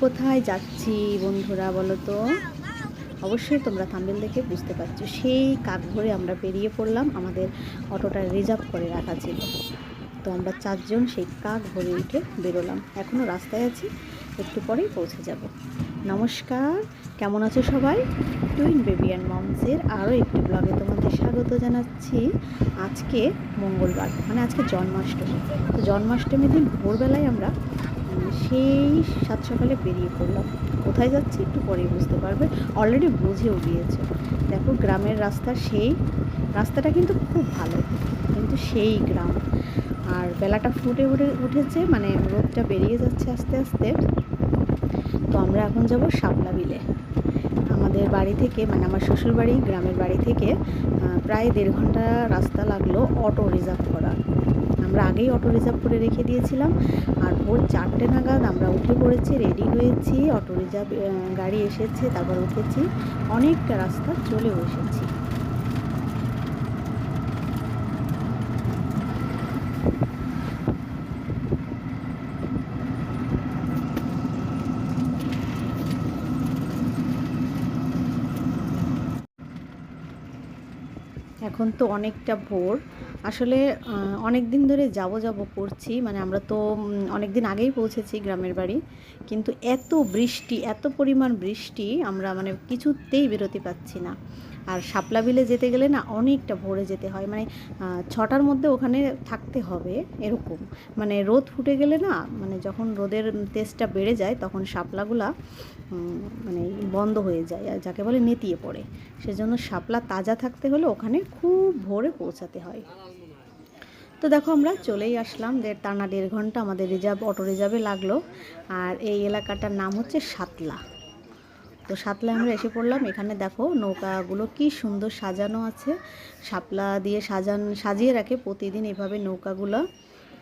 কোথায় যাচ্ছি বন্ধুরা বলো তো? অবশ্যই তোমরা থাম্বনেল দেখে বুঝতে পারছো, সেই কাকভোরে আমরা বেরিয়ে পড়লাম। আমাদের অটোটা রিজার্ভ করে রাখা ছিল, তো আমরা চারজন সেই কাকভোরে উঠে বেরোলাম। এখনও রাস্তায় আছি, একটু পরেই পৌঁছে যাব। নমস্কার, কেমন আছো সবাই? টুইন বেবি অ্যান্ড মমসের আরও একটি ব্লগে তোমাদের স্বাগত জানাচ্ছি। আজকে মঙ্গলবার, মানে আজকে জন্মাষ্টমী। তো জন্মাষ্টমীর দিন ভোরবেলায় আমরা সেই সাত সকালে বেরিয়ে পড়লাম। কোথায় যাচ্ছি একটু পরেই বুঝতে পারবে, অলরেডি বুঝেও গিয়েছে। দেখো গ্রামের রাস্তা, সেই রাস্তাটা কিন্তু খুব ভালো, কিন্তু সেই গ্রাম। আর বেলাটা ফুটে উঠেছে, মানে রোদটা বেরিয়ে যাচ্ছে আস্তে আস্তে। তো আমরা এখন যাব শাপলা বিলে। আমাদের বাড়ি থেকে, মানে আমার শ্বশুর বাড়ি গ্রামের বাড়ি থেকে প্রায় 1.5 ঘন্টা রাস্তা লাগলো অটো রিজার্ভ করা। আমরা আগেই অটো রিজার্ভ করে রেখে দিয়েছিলাম, আর ভোর 4টে নাগাদ আমরা উঠে পড়েছি, রেডি হয়েছি। অটো রিজার্ভ গাড়ি এসেছে, তারপর উঠেছি, অনেকটা রাস্তা চলেও এসেছি। এখন তো অনেকটা ভোর, আসলে অনেক দিন ধরে যাব করছি, মানে আমরা তো অনেক দিন আগেই পৌঁছেছি গ্রামের বাড়ি, কিন্তু এত বৃষ্টি, এত পরিমাণ বৃষ্টি, আমরা মানে কিছুতেই বেরোতে পারছি না। আর শাপলা বিলে যেতে গেলে না অনেকটা ভোরে যেতে হয়, মানে 6টার মধ্যে ওখানে থাকতে হবে এরকম। মানে রোদ ফুটে গেলে না, মানে যখন রোদের তেজটা বেড়ে যায় তখন শাপলাগুলা মানে বন্ধ হয়ে যায়, আর যাকে বলে নেতিয়ে পড়ে। সেজন্য শাপলা তাজা থাকতে হলে ওখানে খুব ভোরে পৌঁছাতে হয়। তো দেখো আমরা চলেই আসলাম, টানা 1.5 ঘন্টা আমাদের অটো রিজার্ভে লাগলো। আর এই এলাকাটার নাম হচ্ছে সাতলা। তো সাতলায় আমরা এসে পড়লাম। এখানে দেখো নৌকাগুলো কি সুন্দর সাজানো আছে, শাপলা দিয়ে সাজিয়ে রাখে প্রতিদিন এভাবে নৌকাগুলো।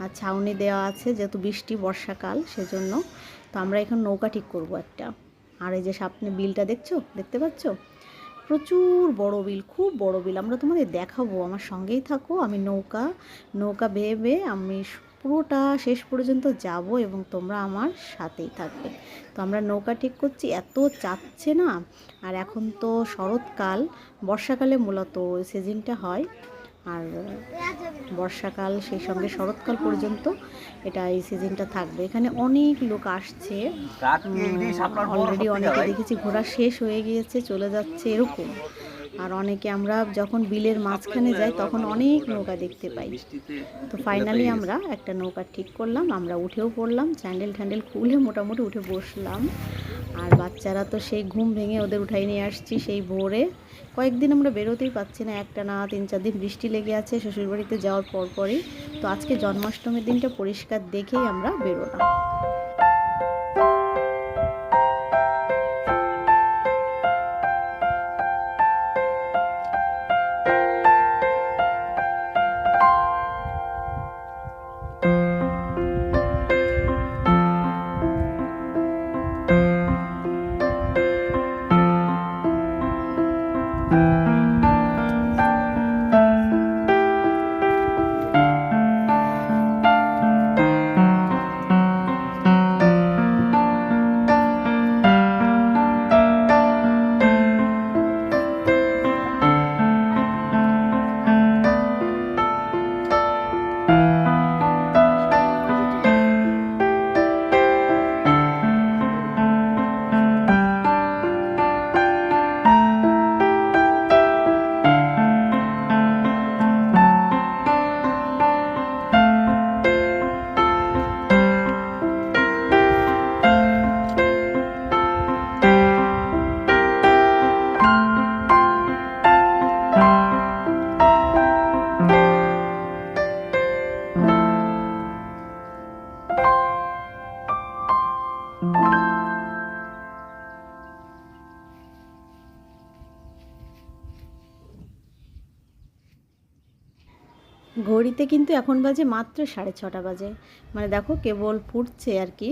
আর ছাউনি দেওয়া আছে, যেহেতু বৃষ্টি বর্ষাকাল সেজন্য। তো আমরা এখন নৌকা ঠিক করব একটা। আর এই যে সামনে বিলটা দেখতে পাচ্ছ, প্রচুর বড় বিল, খুব বড় বিল। আমরা তোমাদের দেখাবো, আমার সঙ্গেই থাকো। আমি নৌকা বেয়ে বেয়ে আমি পুরোটা শেষ পর্যন্ত যাব, এবং তোমরা আমার সাথেই থাকবে। তো আমরা নৌকা ঠিক করছি, এত চাপছে না। আর এখন তো শরৎকাল, বর্ষাকালে মূলত সিজনটা হয়, আর বর্ষাকাল সেই সঙ্গে শরৎকাল পর্যন্ত এই সিজনটা থাকবে। এখানে অনেক লোক আসছে অলরেডি, অনেকে দেখেছি ঘোরা শেষ হয়ে গিয়েছে, চলে যাচ্ছে এরকম। আর অনেকে, আমরা যখন বিলের মাঝখানে যাই তখন অনেক নৌকা দেখতে পাই। তো ফাইনালি আমরা একটা নৌকা ঠিক করলাম, আমরা উঠেও পড়লাম, স্যান্ডেল খুলে মোটামুটি উঠে বসলাম। আর বাচ্চারা তো সেই ঘুম ভেঙে ওদের উঠাই নিয়ে আসছি সেই ভোরে। কয়েকদিন আমরা বেরোতেই পাচ্ছি না, একটা না 3-4 দিন বৃষ্টি লেগে আছে শ্বশুরবাড়িতে যাওয়ার পরপরই। তো আজকে জন্মাষ্টমীর দিনটা পরিষ্কার দেখেই আমরা বেরোলাম। ঘড়িতে কিন্তু এখন বাজে মাত্র 6:30 বাজে, মানে দেখো কেবল ফুটছে আর কি।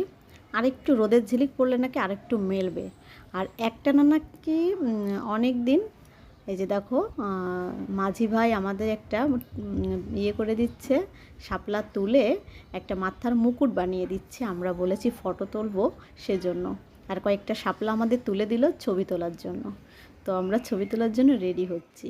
আরেকটু রোদের ঝিলিক পড়লে নাকি আরেকটু মেলবে। আর একটা না নাকি অনেক দিন, এই যে দেখো মাঝি ভাই আমাদের একটা ইয়ে করে দিচ্ছে, শাপলা তুলে একটা মাথার মুকুট বানিয়ে দিচ্ছে। আমরা বলেছি ফটো তুলবো সেজন্য। আর কয়েকটা শাপলা আমাদের তুলে দিল ছবি তোলার জন্য। তো আমরা ছবি তোলার জন্য রেডি হচ্ছি।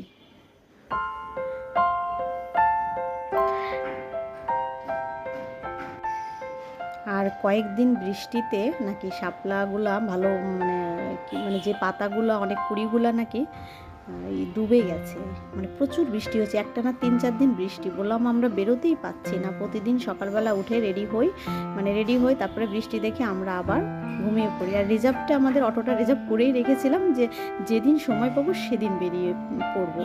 আর কয়েকদিন বৃষ্টিতে নাকি শাপলাগুলা ভালো মানে যে পাতাগুলো অনেক কুড়িগুলা নাকি ডুবে গেছে, মানে প্রচুর বৃষ্টি হচ্ছে, একটানা 3-4 দিন বৃষ্টি। বললাম আমরা বেরোতেই পাচ্ছি না, প্রতিদিন সকালবেলা উঠে রেডি হই তারপরে বৃষ্টি দেখে আমরা আবার ঘুমিয়ে পড়ি। আর রিজার্ভটা আমাদের অটোটা রিজার্ভ করেই রেখেছিলাম যে যেদিন সময় পাবো সেদিন বেরিয়ে পড়বো।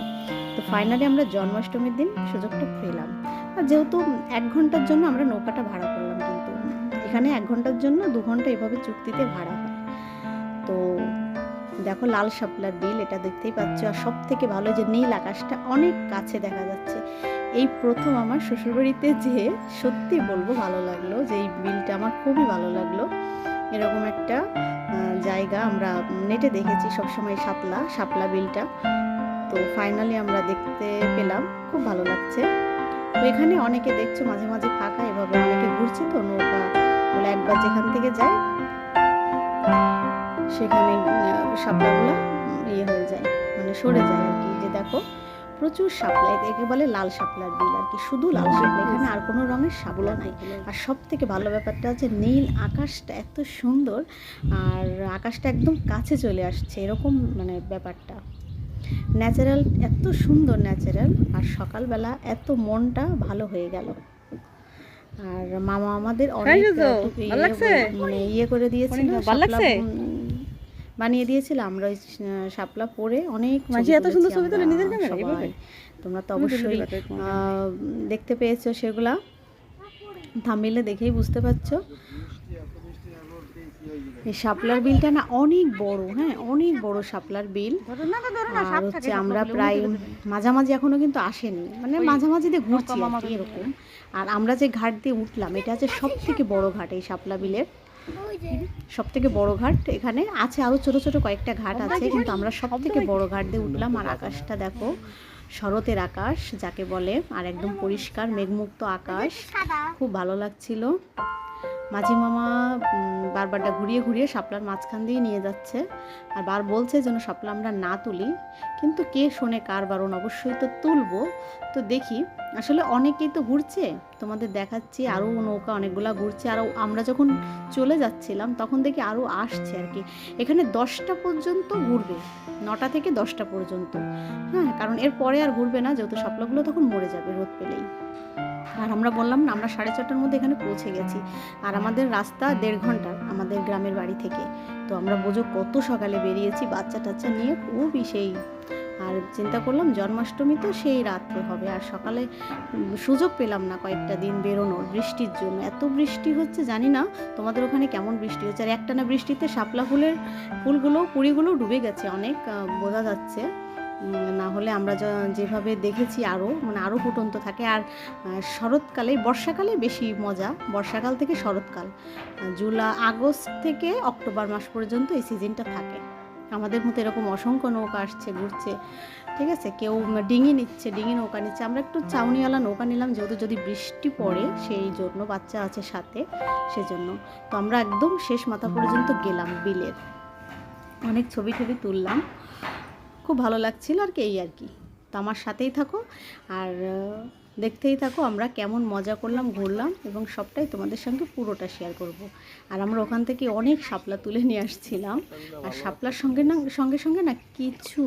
তো ফাইনালি আমরা জন্মাষ্টমীর দিন সুযোগটা পেলাম। আর যেহেতু 1 ঘন্টার জন্য আমরা নৌকাটা ভাড়া করলাম, কিন্তু এখানে 1 ঘন্টার জন্য 2 ঘন্টা এভাবে চুক্তিতে ভাড়া হয়। তো দেখো লাল শাপলার বিল, এটা দেখতেই পাচ্ছ। আর সব থেকে ভালো যে নীল আকাশটা অনেক কাছে দেখা যাচ্ছে। এই প্রথম আমার শ্বশুরবাড়িতে যেয়ে সত্যি বলবো ভালো লাগলো, যে এই বিলটা আমার খুবই ভালো লাগলো। এরকম একটা জায়গা আমরা নেটে দেখেছি সবসময়, শাপলা বিলটা। তো ফাইনালি আমরা দেখতে পেলাম, খুব ভালো লাগছে। তো এখানে অনেকে দেখছো মাঝে মাঝে ফাঁকা এভাবে অনেকে ঘুরছে, তো নৌকা বলে একবার যেখান থেকে যায় সেখানে শাপলাগুলো হয়ে যায়, মানে সরে যায় আর কি। যে দেখো প্রচুর শাপলা, একে বলে লাল শাপলার বিল আর কি, শুধু লাল শাপলা, এখানে আর কোনো রঙের শাপলা নাই। আর সব থেকে ভালো ব্যাপারটা হচ্ছে নীল আকাশটা এত সুন্দর, আর আকাশটা একদম কাছে চলে আসছে, এরকম মানে ব্যাপারটা ন্যাচারাল, এত সুন্দর ন্যাচারাল। আর সকালবেলা এত মনটা ভালো হয়ে গেল। আর মামা আমাদের অনেক মানে করে দিয়েছিল, বানিয়ে দিয়েছিল। আমরা ওই শাপলা পরে অনেক এত সুন্দর ছবি তুলে নিজের ক্যামেরায়, তোমরা তো অবশ্যই দেখতে পেয়েছো, সেগুলা থাম্বনেইলে দেখেই বুঝতে পারছো। এই শাপলার বিলটা না অনেক বড়, হ্যাঁ অনেক বড় শাপলার বিল। আর হচ্ছে আমরা প্রায় মাঝামাঝি এখনো কিন্তু আসেনি, মানে মাঝামাঝি দিয়ে ঘুরছি এরকম। আর আমরা যে ঘাট দিয়ে উঠলাম, এটা হচ্ছে সব থেকে বড় ঘাট এই শাপলা বিলের, সব থেকে বড় ঘাট। এখানে আছে আরো ছোট ছোট কয়েকটা ঘাট আছে, কিন্তু আমরা সব থেকে বড় ঘাট দিয়ে উঠলাম। আর আকাশটা দেখো, শরতের আকাশ যাকে বলে, আর একদম পরিষ্কার মেঘমুক্ত আকাশ, খুব ভালো লাগছিল। মাঝি মামা বারবারটা ঘুরিয়ে ঘুরিয়ে শাপলার মাঝখান দিয়ে নিয়ে যাচ্ছে, আর বার বলছে যেন শাপলা আমরা না তুলি, কিন্তু কে শোনে কার বারণ, অবশ্যই তো তুলবো। তো দেখি, আসলে অনেকেই তো ঘুরছে, তোমাদের দেখাচ্ছি আরও নৌকা অনেকগুলা ঘুরছে। আরও আমরা যখন চলে যাচ্ছিলাম তখন দেখি আরও আসছে আর কি। এখানে 10টা পর্যন্ত ঘুরবে, 9টা থেকে 10টা পর্যন্ত, হ্যাঁ, কারণ এর পরে আর ঘুরবে না, যেহেতু শাপলাগুলো তখন মরে যাবে রোদ পেলেই। আর আমরা বললাম না আমরা 4:30টার মধ্যে এখানে পৌঁছে গেছি, আর আমাদের রাস্তা 1.5 ঘন্টা আমাদের গ্রামের বাড়ি থেকে। তো আমরা বোঝো কত সকালে বেরিয়েছি বাচ্চা টাচ্চা নিয়ে, খুবই সেই। আর চিন্তা করলাম জন্মাষ্টমী তো সেই রাত্রে হবে, আর সকালে সুযোগ পেলাম না কয়েকটা দিন বেরোনোর, বৃষ্টির জন্য। এত বৃষ্টি হচ্ছে, জানি না তোমাদের ওখানে কেমন বৃষ্টি হচ্ছে। আর একটানা বৃষ্টিতে শাপলা কুড়িগুলো ডুবে গেছে অনেক, বোঝা যাচ্ছে। না হলে আমরা যেভাবে দেখেছি আরও ফুটন্ত থাকে। আর শরৎকালে, বর্ষাকালে বেশি মজা, বর্ষাকাল থেকে শরৎকাল, আগস্ট থেকে অক্টোবর মাস পর্যন্ত এই সিজনটা থাকে। আমাদের মতো এরকম অসংখ্য নৌকা আসছে, ঘুরছে, ঠিক আছে। কেউ ডিঙি নৌকা নিচ্ছে। আমরা একটু চাউনিওয়ালা নৌকা নিলাম, যেহেতু যদি বৃষ্টি পড়ে সেই জন্য, বাচ্চা আছে সাথে সেজন্য। তো আমরা একদম শেষ মাথা পর্যন্ত গেলাম বিলের, অনেক ছবি তুললাম, খুব ভালো লাগছিল আর কি, এই আর কি। তো আমার সাথেই থাকো আর দেখতেই থাকো আমরা কেমন মজা করলাম, ঘুরলাম, এবং সবটাই তোমাদের সঙ্গে পুরোটা শেয়ার করব। আর আমরা ওখান থেকে অনেক শাপলা তুলে নিয়ে আসছিলাম, আর শাপলার সঙ্গে সঙ্গে না কিছু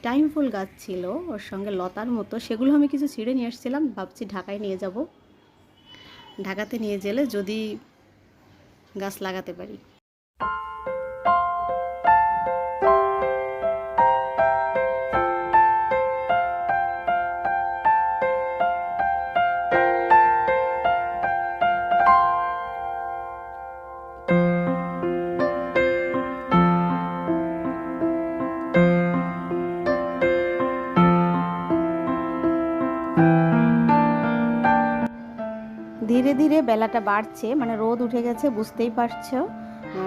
টাইম ফুল গাছ ছিল ওর সঙ্গে, লতার মতো, সেগুলো আমি কিছু ছিঁড়ে নিয়ে আসছিলাম, ভাবছি ঢাকায় নিয়ে যাব, ঢাকাতে নিয়ে গেলে যদি গাছ লাগাতে পারি। ধীরে ধীরে বেলাটা বাড়ছে, মানে রোদ উঠে গেছে, বুঝতেই পারছো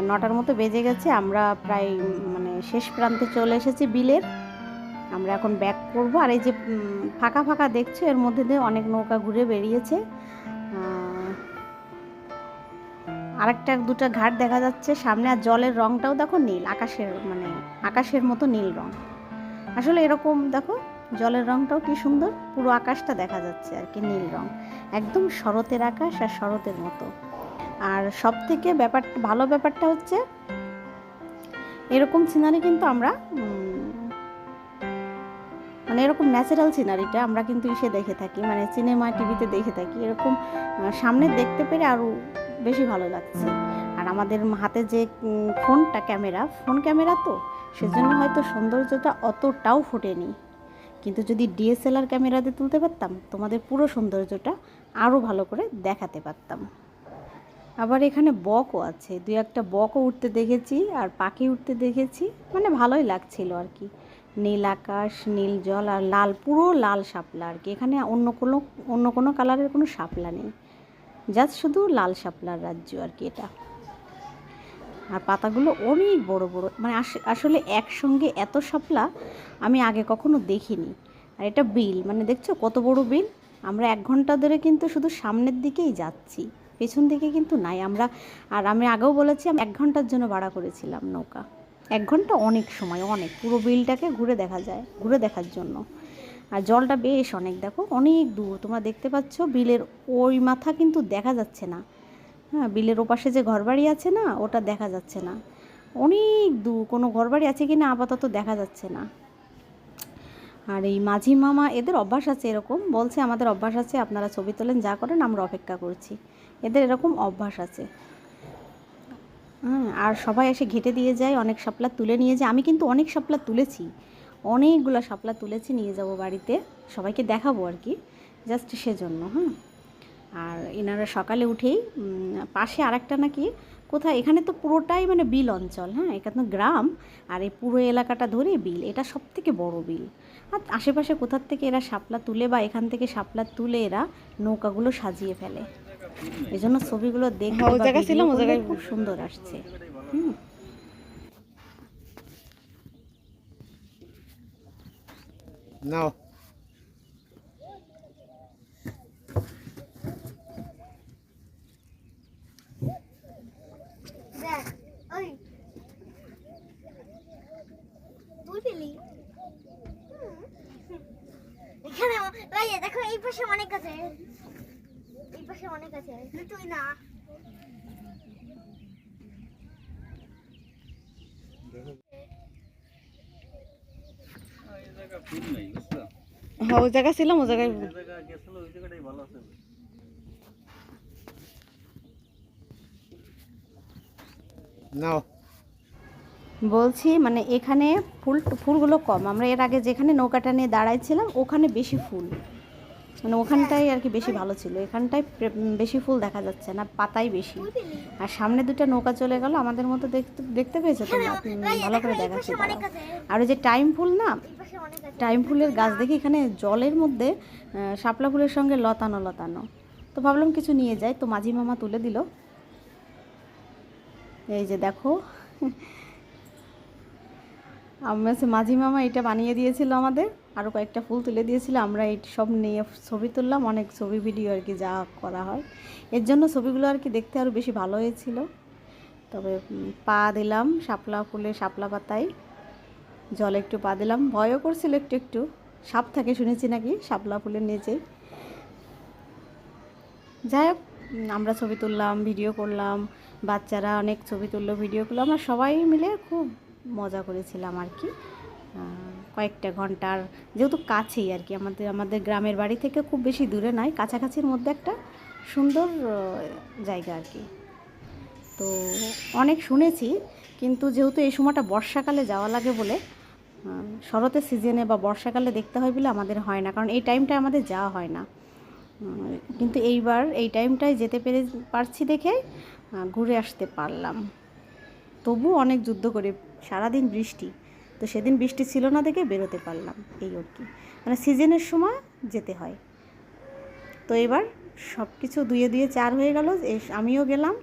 9টার মতো বেজে গেছে। আমরা প্রায় মানে শেষ প্রান্তে চলে এসেছি বিলের। আমরা এখন ব্যাক করব। আর এই যে ফাঁকা ফাঁকা দেখছো, এর মধ্যে দিয়ে অনেক নৌকা ঘুরে বেরিয়েছে। আরেকটা দুটো ঘাট দেখা যাচ্ছে সামনে, আর জলের রঙটাও দেখো নীল, আকাশের মানে আকাশের মতো নীল রঙ। আসলে এরকম দেখো জলের রঙটাও কি সুন্দর, পুরো আকাশটা দেখা যাচ্ছে আর কি নীল রঙ, একদম শরতের আকাশ আর শরতের মতো। আর সব থেকে ভালো ব্যাপারটা হচ্ছে এরকম সিনারি কিন্তু আমরা মানে এরকম ন্যাচারাল সিনারিটা আমরা কিন্তু ইসে দেখে থাকি, মানে সিনেমা টিভিতে দেখে থাকি, এরকম সামনে দেখতে পেরে আরও বেশি ভালো লাগছে। আর আমাদের হাতে যে ফোন ক্যামেরা তো সেজন্য হয়তো সৌন্দর্যটা অতটাও ফোটেনি, কিন্তু যদি ডিএসএলআর ক্যামেরাতে তুলতে পারতাম তোমাদের পুরো সৌন্দর্যটা আরও ভালো করে দেখাতে পারতাম। আবার এখানে বকও আছে, দুই একটা বকও উঠতে দেখেছি আর পাখি উঠতে দেখেছি, মানে ভালোই লাগছিল আর কি। নীল আকাশ, নীল জল আর লাল, পুরো লাল শাপলা আর কি। এখানে অন্য কোনো কালারের কোনো শাপলা নেই, জাস্ট শুধু লাল শাপলার রাজ্য আর কি এটা। আর পাতাগুলো অনেক বড় বড়, মানে আসলে একসঙ্গে এত শাপলা আমি আগে কখনো দেখিনি। আর এটা বিল, মানে দেখছো কত বড় বিল। আমরা 1 ঘন্টা ধরে কিন্তু শুধু সামনের দিকেই যাচ্ছি, পেছন দিকে কিন্তু নাই আমরা। আর আমি আগেও বলেছি আমি 1 ঘন্টার জন্য ভাড়া করেছিলাম নৌকা। 1 ঘন্টা অনেক সময়, অনেক, পুরো বিলটাকে ঘুরে দেখা যায়, ঘুরে দেখার জন্য। আর জলটা বেশ অনেক, দেখো অনেক দূর তোমরা দেখতে পাচ্ছ, বিলের ওই মাথা কিন্তু দেখা যাচ্ছে না। হ্যাঁ, বিলের ওপাশে যে ঘরবাড়ি আছে না, ওটা দেখা যাচ্ছে না, অনেক দূর কোনো ঘরবাড়ি আছে কি না আপাতত দেখা যাচ্ছে না। আর এই মাঝি মামা এদের অভ্যাস আছে, এরকম বলছে আমাদের অভ্যাস আছে, আপনারা ছবি তোলেন যা করেন আমরা অপেক্ষা করছি, এদের এরকম অভ্যাস আছে। হ্যাঁ, আর সবাই এসে ঘেঁটে দিয়ে যায়, অনেক শাপলা তুলে নিয়ে যায়। আমি কিন্তু অনেক শাপলা তুলেছি, অনেকগুলো শাপলা তুলেছি, নিয়ে যাব বাড়িতে, সবাইকে দেখাবো আর কি, জাস্ট সেজন্য। হ্যাঁ, আর এনারা সকালে উঠেই পাশে আরেকটা নাকি কোথায়, এখানে তো পুরোটাই মানে বিল অঞ্চল, হ্যাঁ এখানে গ্রাম, আর এই পুরো এলাকাটা ধরে বিল, এটা সব থেকে বড় বিল। আর আশেপাশে কোথার থেকে এরা শাপলা তুলে বা এখান থেকে শাপলা তুলে এরা নৌকাগুলো সাজিয়ে ফেলে, এই জন্য ছবিগুলো দেখতে খুব সুন্দর আসছে। হুম, নাও এখানে দেখো এই পাশে অনেক আছে, এই পাশে অনেক আছে, তুই না হ্যাঁ ওই জায়গা ছিলাম, ওই জায়গায় নাও বলছি, মানে এখানে ফুলগুলো কম, আমরা এর আগে যেখানে নৌকাটা নিয়ে দাঁড়াইছিলাম ওখানে বেশি ফুল, মানে ওখানটাই আর কি বেশি ভালো ছিল, এখানটায় বেশি ফুল দেখা যাচ্ছে না, পাতাই বেশি। আর সামনে দুটো নৌকা চলে গেল আমাদের মতো, দেখতে পেয়েছো তোমরা, ভালো করে দেখাচ্ছি দাঁড়াও। আর ওই যে টাইম ফুল না, টাইম ফুলের গাছ দেখি এখানে জলের মধ্যে শাপলা ফুলের সঙ্গে লতানো লতানো, তো ভাবলাম কিছু নিয়ে যাই, তো মাঝি মামা তুলে দিল। এই যে দেখো, মাঝি মামা এটা বানিয়ে দিয়েছিল আমাদের, আরও কয়েকটা ফুল তুলে দিয়েছিল, আমরা এই সব নিয়ে ছবি তুললাম, অনেক ছবি ভিডিও আর কি যা করা হয়, এর জন্য ছবিগুলো আর কি দেখতে আরও বেশি ভালো হয়েছিল। তবে পা দিলাম শাপলা ফুলে, শাপলা পাতায় জলে একটু পা দিলাম, ভয়ও করছিল একটু একটু, সাপ থাকে শুনেছি নাকি শাপলা ফুলের নিচে। যাই হোক, আমরা ছবি তুললাম, ভিডিও করলাম, বাচ্চারা অনেক ছবি তুললো, ভিডিও করলো, আমরা সবাই মিলে খুব মজা করেছিলাম আর কি। কয়েকটা ঘন্টার, যেহেতু কাছেই আর কি, আমাদের গ্রামের বাড়ি থেকে খুব বেশি দূরে নয়, কাছাকাছির মধ্যে একটা সুন্দর জায়গা আর কি। তো অনেক শুনেছি, কিন্তু যেহেতু এই সময়টা বর্ষাকালে যাওয়া লাগে বলে, শরতের সিজনে বা বর্ষাকালে দেখতে হয় বলে আমাদের হয় না, কারণ এই টাইমটায় আমাদের যাওয়া হয় না। কিন্তু এইবার এই টাইমটায় যেতে পারছি দেখে ঘুরে আসতে পারলাম। তবু অনেক যুদ্ধ করে, সারাদিন বৃষ্টি, তো সেদিন বৃষ্টি ছিল না দেখে বেরোতে পারলাম, এই আর কি, মানে সিজনের সময় যেতে হয়। তো এবার সব কিছু দুয়ে দুয়ে 4 হয়ে গেল, আমিও গেলাম,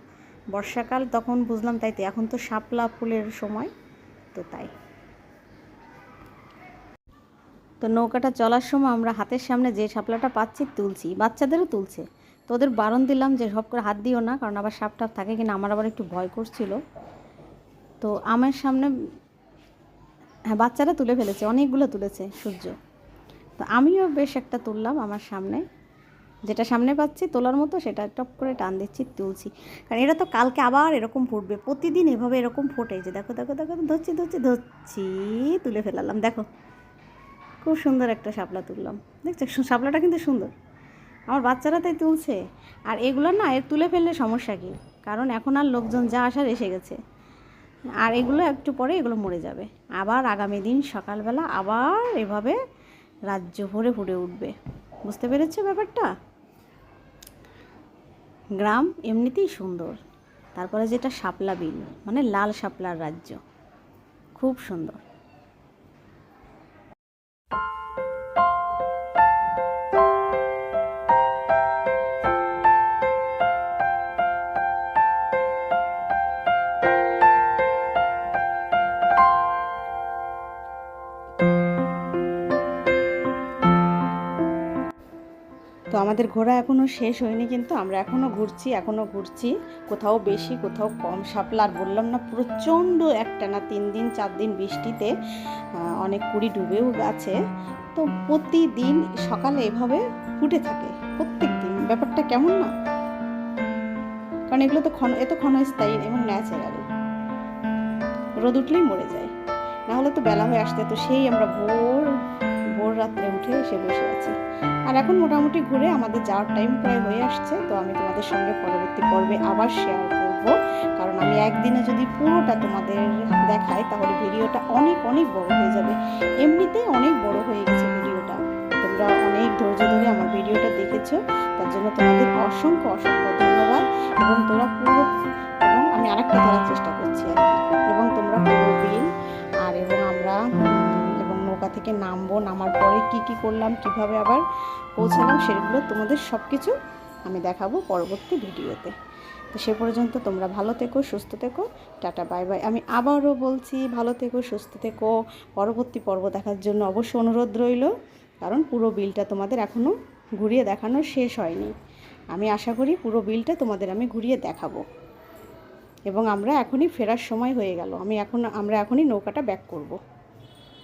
বর্ষাকাল তখন বুঝলাম, তাই তো এখন তো শাপলা ফুলের সময়, তো তাই। তো নৌকাটা চলার সময় আমরা হাতের সামনে যে শাপলাটা পাচ্ছি তুলছি, বাচ্চাদেরও তুলছে, তো ওদের বারণ দিলাম যে সব করে হাত দিও না, কারণ আবার সাপ টাপ থাকে কিনা, আমার আবার একটু ভয় করছিল। তো আমার সামনে হ্যাঁ বাচ্চারা তুলে ফেলেছে, অনেকগুলো তুলেছে সূর্য। তো আমিও বেশ একটা তুললাম আমার সামনে, যেটা সামনে পাচ্ছি তোলার মতো সেটা টপ করে টান দিচ্ছি, তুলছি। কারণ এটা তো কালকে আবার এরকম ফুটবে, প্রতিদিন এভাবে এরকম ফোটে। যে দেখো দেখো দেখো, ধরছি ধরছি ধরছি, তুলে ফেলালাম। দেখো খুব সুন্দর একটা শাপলা তুললাম, দেখছো শাপলাটা কিন্তু সুন্দর। আমার বাচ্চারা তাই তুলছে। আর এগুলো না এর তুলে ফেললে সমস্যা কী, কারণ এখন আর লোকজন যা আসার এসে গেছে। আর এগুলো একটু পরে এগুলো মরে যাবে, আবার আগামী দিন সকালবেলা আবার এভাবে রাজ্য ভরে ফুটে উঠবে। বুঝতে পেরেছো ব্যাপারটা? গ্রাম এমনিতেই সুন্দর, তারপরে যেটা শাপলা বিল, মানে লাল শাপলার রাজ্য, খুব সুন্দর। তো আমাদের ঘোরা এখনও শেষ হয়নি, কিন্তু আমরা এখনও ঘুরছি, কোথাও বেশি কোথাও কম শাপলা। আর বললাম না, প্রচণ্ড একটানা 3 দিন 4 দিন বৃষ্টিতে অনেক কুড়ি ডুবেও গেছে। তো প্রতিদিন সকালে এভাবে ফুটে থাকে, প্রত্যেক দিন। ব্যাপারটা কেমন না? কারণ এগুলো তো এত ক্ষণস্থায়ী এবং ন্যাচারাল, রোদ উঠলেই মরে যায়। না হলে তো বেলা হয়ে আসতে, তো সেই আমরা ভোর রাত্রে উঠে এসে বসে আছি। আর এখন মোটামুটি ঘুরে আমাদের যাওয়ার টাইম প্রায় হয়ে আসছে। তো আমি তোমাদের সঙ্গে পরবর্তী পর্বে আবার শেয়ার করব, কারণ আমি একদিনে যদি পুরোটা তোমাদের দেখাই তাহলে ভিডিওটা অনেক অনেক বড় হয়ে যাবে। এমনিতেই অনেক বড় হয়ে গেছে ভিডিওটা। তোমরা অনেক ধৈর্য ধরে আমার ভিডিওটা দেখেছো, তার জন্য তোমাদের অসংখ্য অসংখ্য ধন্যবাদ। এবং আমি আরেকটা ধরার চেষ্টা করছি আর কি। এবং তোমরা পুরো বিল এবং আমরা নৌকা থেকে নামার পরে কি করলাম, কিভাবে আবার পৌঁছালাম, সেগুলো তোমাদের সব কিছু আমি দেখাবো পরবর্তী ভিডিওতে। তো সে পর্যন্ত তোমরা ভালো থেকো, সুস্থ থেকো, টাটা বাই বাই। আমি আবারও বলছি, ভালো থেকো, সুস্থ থেকো। পরবর্তী পর্ব দেখার জন্য অবশ্য অনুরোধ রইল, কারণ পুরো বিলটা তোমাদের এখনও ঘুরিয়ে দেখানো শেষ হয়নি। আমি আশা করি পুরো বিলটা তোমাদের আমি ঘুরিয়ে দেখাবো। এবং আমরা এখনই ফেরার সময় হয়ে গেল, আমরা এখনই নৌকাটা ব্যাক করব।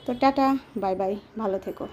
তো টাটা বাই বাই, ভালো থেকো।